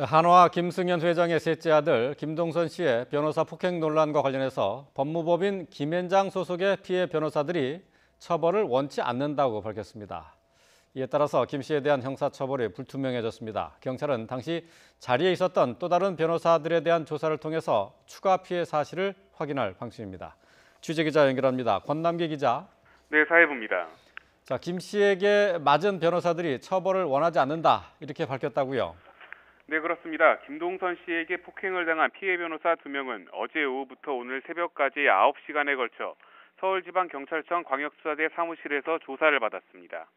한화 김승현 회장의 셋째 아들 김동선 씨의 변호사 폭행 논란과 관련해서 법무법인 김앤장 소속의 피해 변호사들이 처벌을 원치 않는다고 밝혔습니다. 이에 따라서 김 씨에 대한 형사처벌이 불투명해졌습니다. 경찰은 당시 자리에 있었던 또 다른 변호사들에 대한 조사를 통해서 추가 피해 사실을 확인할 방침입니다. 취재기자 연결합니다. 권남기 기자. 네, 사회부입니다. 자, 김 씨에게 맞은 변호사들이 처벌을 원하지 않는다 이렇게 밝혔다고요? 네, 그렇습니다. 김동선 씨에게 폭행을 당한 피해 변호사 2명은 어제 오후부터 오늘 새벽까지 9시간에 걸쳐 서울지방경찰청 광역수사대 사무실에서 조사를 받았습니다.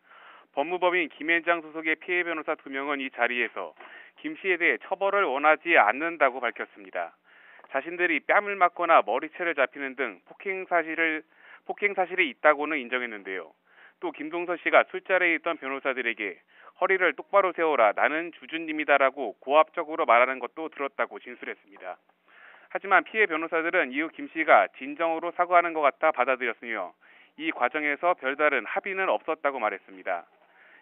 법무법인 김앤장 소속의 피해 변호사 2명은 이 자리에서 김 씨에 대해 처벌을 원하지 않는다고 밝혔습니다. 자신들이 뺨을 맞거나 머리채를 잡히는 등 폭행 사실이 있다고는 인정했는데요. 또 김동선 씨가 술자리에 있던 변호사들에게 허리를 똑바로 세워라, 나는 주주님이다라고 고압적으로 말하는 것도 들었다고 진술했습니다. 하지만 피해 변호사들은 이후 김 씨가 진정으로 사과하는 것 같아 받아들였으며 이 과정에서 별다른 합의는 없었다고 말했습니다.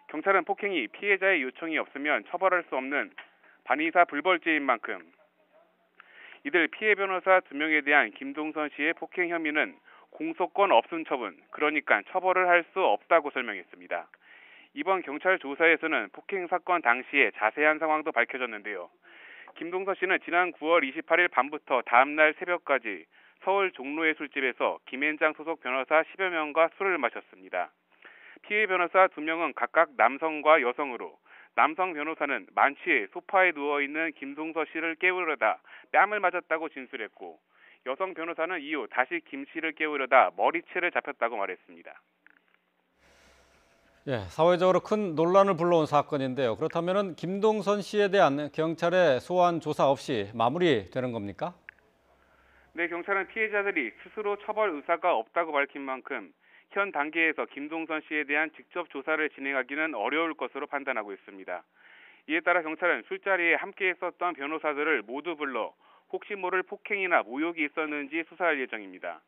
경찰은 폭행이 피해자의 요청이 없으면 처벌할 수 없는 반의사 불벌죄인 만큼 이들 피해 변호사 2명에 대한 김동선 씨의 폭행 혐의는 공소권 없음 처분, 그러니까 처벌을 할 수 없다고 설명했습니다. 이번 경찰 조사에서는 폭행 사건 당시의 자세한 상황도 밝혀졌는데요. 김동선 씨는 지난 9월 28일 밤부터 다음날 새벽까지 서울 종로의 술집에서 김앤장 소속 변호사 10여 명과 술을 마셨습니다. 피해 변호사 2명은 각각 남성과 여성으로, 남성 변호사는 만취해 소파에 누워있는 김동선 씨를 깨우려다 뺨을 맞았다고 진술했고, 여성 변호사는 이후 다시 김 씨를 깨우려다 머리채를 잡혔다고 말했습니다. 사회적으로 큰 논란을 불러온 사건인데요. 그렇다면 김동선 씨에 대한 경찰의 소환 조사 없이 마무리되는 겁니까? 네, 경찰은 피해자들이 스스로 처벌 의사가 없다고 밝힌 만큼 현 단계에서 김동선 씨에 대한 직접 조사를 진행하기는 어려울 것으로 판단하고 있습니다. 이에 따라 경찰은 술자리에 함께 있었던 변호사들을 모두 불러 혹시 모를 폭행이나 모욕이 있었는지 수사할 예정입니다.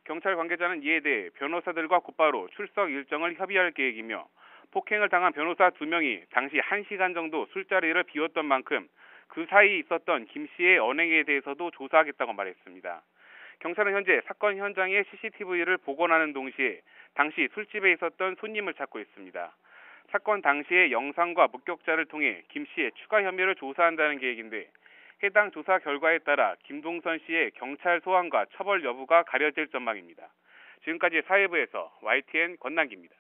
경찰 관계자는 이에 대해 변호사들과 곧바로 출석 일정을 협의할 계획이며 폭행을 당한 변호사 2명이 당시 1시간 정도 술자리를 비웠던 만큼 그 사이 있었던 김 씨의 언행에 대해서도 조사하겠다고 말했습니다. 경찰은 현재 사건 현장의 CCTV를 복원하는 동시에 당시 술집에 있었던 손님을 찾고 있습니다. 사건 당시의 영상과 목격자를 통해 김 씨의 추가 혐의를 조사한다는 계획인데 해당 조사 결과에 따라 김동선 씨의 경찰 소환과 처벌 여부가 가려질 전망입니다. 지금까지 사회부에서 YTN 권남기입니다.